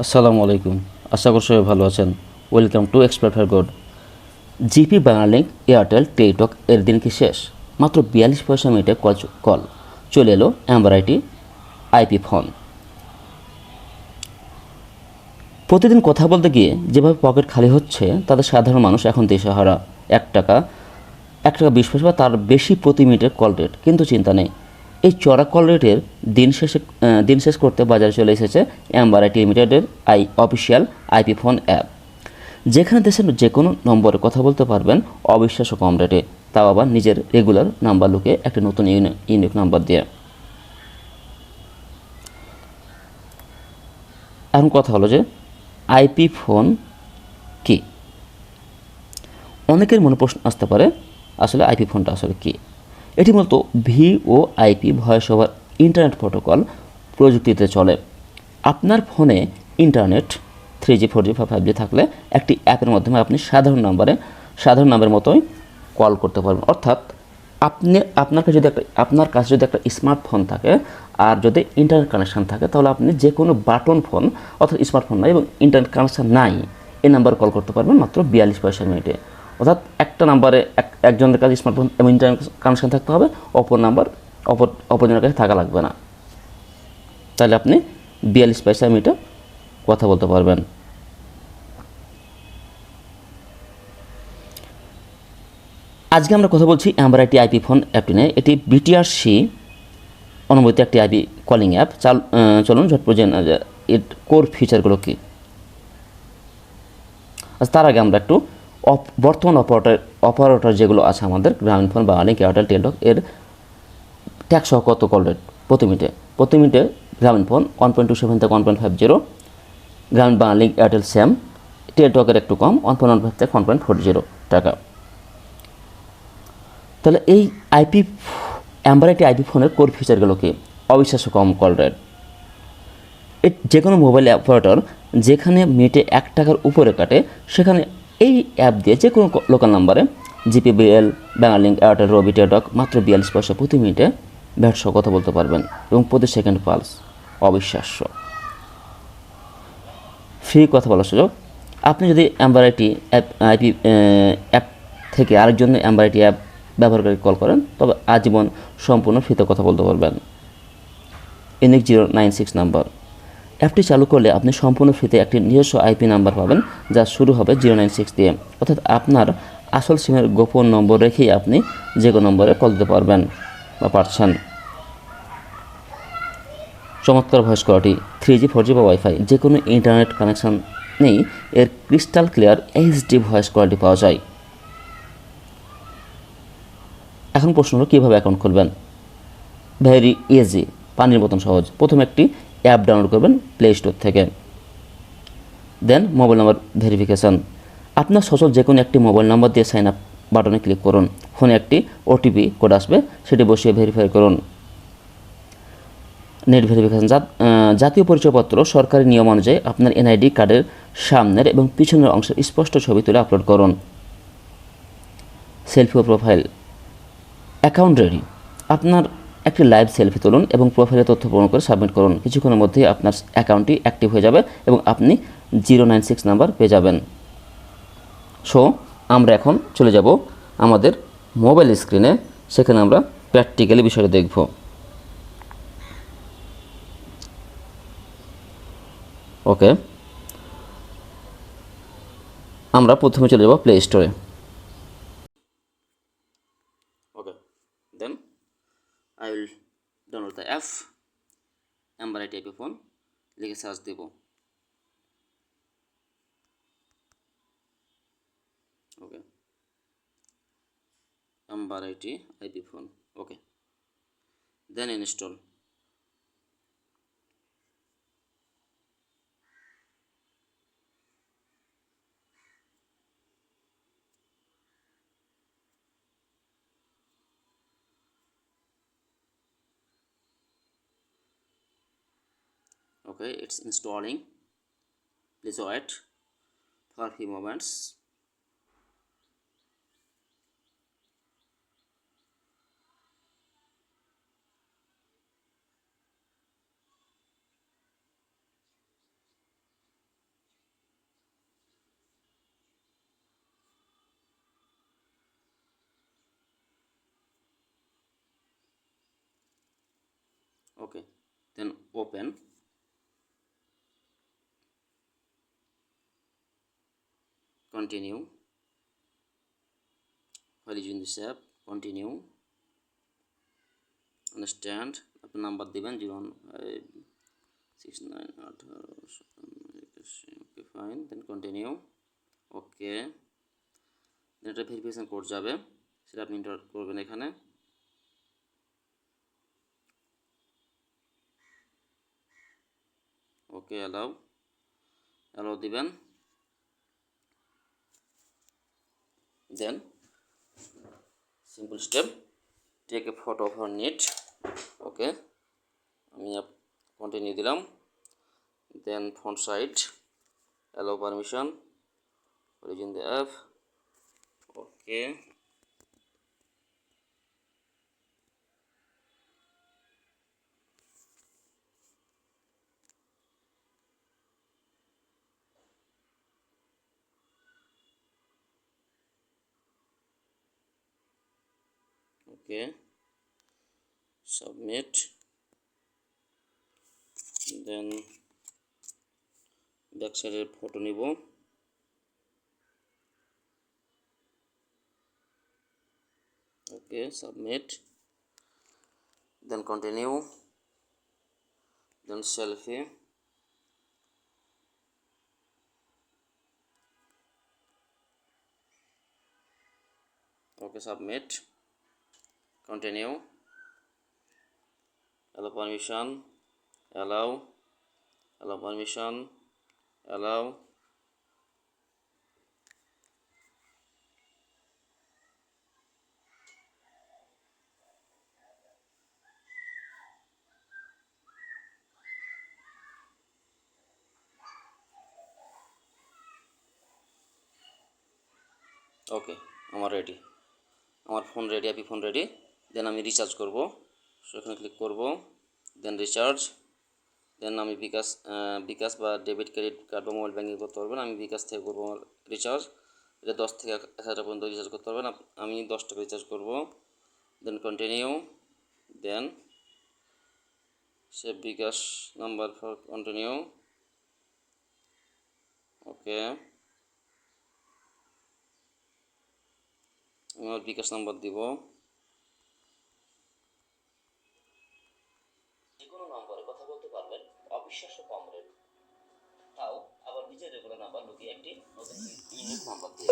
আসসালামু আলাইকুম। আশা করি সবাই ভালো আছেন। Welcome to expert for good. GP Banglalink Airtel Teletalk এর দিন কি শেষ? মাত্র 42 পয়সা মিনিটে কল চলে এলো অ্যাম্বারাইটি আইপি ফোন। প্রতিদিন কথা বলতে গিয়ে যেভাবে পকেট খালি হচ্ছে তাদের সাধারণ মানুষ এখন দিশেহারা। 1 টাকা 20 পয়সা বা তার বেশি প্রতি মিনিটের কল রেট, কিন্তু চিন্তা নেই, এই চড়া কল রেটের দিন শেষ করতে বাজারে চলে এসেছে অ্যাম্বারাইটি লিমিটেডের অফিসিয়াল আইপি ফোন অ্যাপ, যেখানে দেশের যে কোনো নম্বরে কথা বলতে পারবেন অবিশ্বাস্য কম রেটে, তাও আবার নিজের রেগুলার নাম্বার লুকে একটা নতুন ইউনিক নাম্বার দিয়ে। এখন কথা হলো যে আইপি ফোন কি? অনেকের মনে প্রশ্ন আসতে পারে, আসলে আইপি ফোনটা আসলে কি? এটি মূলত VoIP voice over internet protocol প্রযুক্তিতে চলে। আপনার ফোনে ইন্টারনেট 3G 4G বা 5G থাকলে একটি অ্যাপের মাধ্যমে আপনি সাধারণ নাম্বারের মতোই কল করতে পারবেন। অর্থাৎ আপনার কাছে যদি একটা স্মার্টফোন থাকে আর যদি ইন্টারনেট কানেকশান থাকে, তাহলে আপনি যে কোনো বাটন ফোন অর্থাৎ স্মার্টফোন নাই এবং ইন্টারনেট কানেকশান নাই, এই নাম্বার কল করতে পারবেন মাত্র 42 পয়সা মিনিটে। অর্থাৎ একটা নাম্বারে একজনের কাছে স্মার্টফোন এবং ইন্টারনেট কানেকশান থাকতে হবে, অপরজনের কাছে থাকা লাগবে না। তাহলে আপনি 42 পয়সা মিনিটে কথা বলতে পারবেন। আজকে আমরা কথা বলছি অ্যাম্বারাইটি আইপি ফোন অ্যাপটি নিয়ে। এটি বিটিআরসি অনুমোদিত একটি আইপি কলিং অ্যাপ। চলুন ঝটপট জেনে নেওয়া যায় এর কোর ফিচারগুলো কী। আচ্ছা, তার আগে আমরা একটু বর্তমান অপারেটর যেগুলো আছে আমাদের, গ্রামীণ ফোন, বাংলালিংক, এয়ারটেল, টেলিটক, এর ট্যাক্স সহ কত কল রেট প্রতি মিনিটে গ্রামীণ ফোন 1.27 থেকে 1.50, গ্রামীণ বাংলালিংক এয়ারটেল সেম, টেলিটকের একটু কম 1.15 থেকে 1.40 টাকা। তাহলে এই অ্যাম্বারাইটি আইপি ফোনের কোর ফিচারগুলো কি? অবিশ্বাস্য কম কল রেট। যে কোনো মোবাইল অপারেটর যেখানে মিনিটে 1 টাকার উপরে কাটে, সেখানে এই অ্যাপ দিয়ে যে কোনো লোকাল নাম্বারে জিপিবিএল, বাংলালিংক, এয়ারটেল, রবি, টেলিটক মাত্র 42 পয়সা প্রতি মিনিটে ভ্যাট সহ কথা বলতে পারবেন এবং প্রতি সেকেন্ড পালস। অবিশ্বাস্য ফ্রি কথা বলার সুযোগ। আপনি যদি অ্যাম্বারাইটি অ্যাপ থেকে আরেকজনের অ্যাম্বারাইটি অ্যাপ ব্যবহারকারী কল করেন, তবে আজীবন সম্পূর্ণ ফ্রিতে কথা বলতে পারবেন। Unique 096 number. অ্যাপটি চালু করলে আপনি সম্পূর্ণ ফ্রিতে একটি নিজস্ব আইপি নাম্বার পাবেন, যা শুরু হবে 096 দিয়ে। অর্থাৎ আপনার আসল সিমের গোপন নম্বর রেখেই আপনি যে কোনো নম্বরে কল দিতে পারবেন বা পারছেন। চমৎকার ভয়েস কোয়ালিটি, 3G 4G বা ওয়াইফাই যে কোনো ইন্টারনেট কানেকশান নেই, এর crystal clear HD voice quality পাওয়া যায়। এখন প্রশ্ন হলো কীভাবে অ্যাকাউন্ট খুলবেন? ভেরি ইজি, পানির মতন সহজ। প্রথমে একটি অ্যাপ ডাউনলোড করবেন প্লে স্টোর থেকে। দেন মোবাইল নাম্বার ভেরিফিকেশান। আপনার সচল যে কোনো একটি মোবাইল নাম্বার দিয়ে সাইন আপ বাটনে ক্লিক করুন। ফোনে একটি ওটিপি কোড আসবে, সেটি বসিয়ে ভেরিফাই করুন। Net verification. জাতীয় পরিচয়পত্র সরকারি নিয়ম অনুযায়ী আপনার এনআইডি কার্ডের সামনের এবং পিছনের অংশের স্পষ্ট ছবি তুলে আপলোড করুন। সেলফি ও প্রোফাইল। Account ready. আপনার একটি লাইভ সেলফি তুলুন এবং প্রোফাইলের তথ্য পূরণ করে সাবমিট করুন। কিছুক্ষণের মধ্যেই আপনার অ্যাকাউন্টটি অ্যাক্টিভ হয়ে যাবে এবং আপনি 096 নাম্বার পেয়ে যাবেন। সো আমরা এখন চলে যাব আমাদের মোবাইল স্ক্রিনে, সেখানে আমরা প্র্যাকটিক্যালি বিষয়টা দেখব। ওকে, আমরা প্রথমে চলে যাব প্লে স্টোরে। Okay, then I will download the app অ্যাম্বারাইটি আইপি ফোন, লিখে সার্চ দেব। ওকে, অ্যাম্বারাইটি IP phone. Okay, then install. Okay, it's installing. Please wait for a few moments. Okay, then open. Continue. While using this app, continue. Understand. আপনার number দিবেন 015691857 okay fine, দেন continue. ওকে, দেন এটা verification code যাবে, সেটা আপনি enter করবেন এখানে। Okay, allow দিবেন। Then simple step, take a photo of her net. Okay, আমি কন্টিনিউ দিলাম। Then font size, allow permission, origin the app. Okay, okay, submit. Then back সাইডের ফটো নিব। Okay, submit. Then continue. Then selfie. Okay, submit. Continue. Allow permission, allow permission, allow. Okay, আমার ready, আমার phone ready, অ্যাপি phone ready. Then আমি recharge করব, সেখানে click করব। দেন recharge. দেন আমি বিকাশ বা ডেবিট ক্রেডিট কার্ড বা মোবাইল ব্যাঙ্কিং করতে পারবেন। আমি বিকাশ থেকে করবো আমার রিচার্জ। এটা 10 থেকে 1000 টাকা পর্যন্ত রিচার্জ করতে পারবেন। আমি 10 টাকা রিচার্জ করব। Then continue. Then save bKash number for continue. Okay, আমি আমার বিকাশ নাম্বার দিব। যে কোনো নম্বরে কথা বলতে পারবেন, অবিশ্বাস্য কম রেট। তাও আবার নিজের রেগুলার নাম্বার লুকিয়ে একটি নতুন ইউনিক নাম্বার দিয়ে।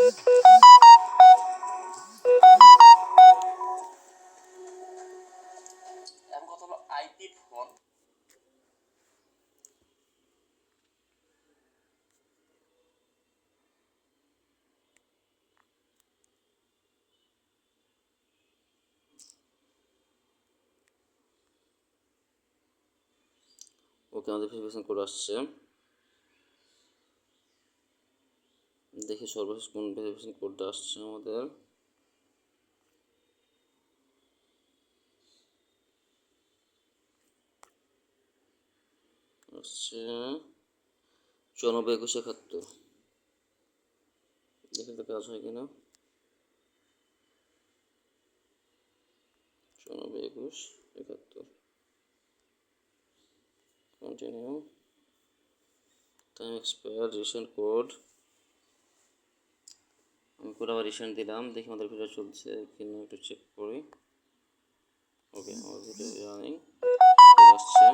এখন কথা হলো আইপি ফোন। ওকে, আমাদের ভেরিফিকেশন কোড আসছে। দেখি সর্বশেষ কোন ভেরিফিকেশন কোডটা আসছে আমাদের। আসছে 942171। দেখি তো কাজ হয় কিনা। 942171। Continue. Time expire, recent code. আমি কোড আবার রিসেন্ট দিলাম, দেখি আমাদের ভিডিও চলছে কিনা একটু চেক করি। ওকে, আমার ভিডিও রানিং, কোড আসছে।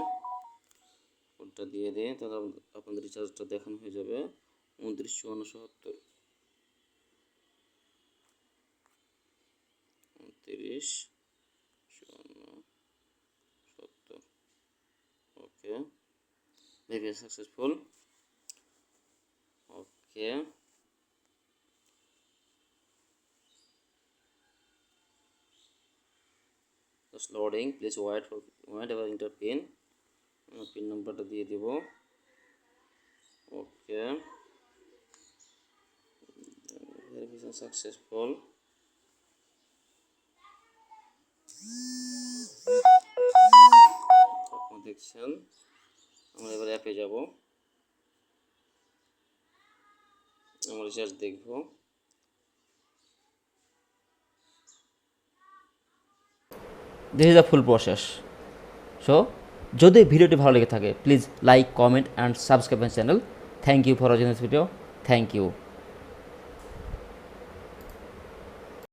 কোডটা দিয়ে দিই, তাহলে আপনাদের রিচার্জটা দেখানো হয়ে যাবে। 295477। 295470। Okay, very successful. Okay, just loading, please wait এবার ইন্টার পিন। পিন নাম্বারটা দিয়ে দিব। Okay, verification successful. আপনারা দেখছেন। আমরা এবার অ্যাপে যাব, আমরা রিচার্জ দেখব। This is the full process. So যদি ভিডিওটি ভালো লেগে থাকে please like, comment and subscribe my channel. Thank you for watching this video. Thank you.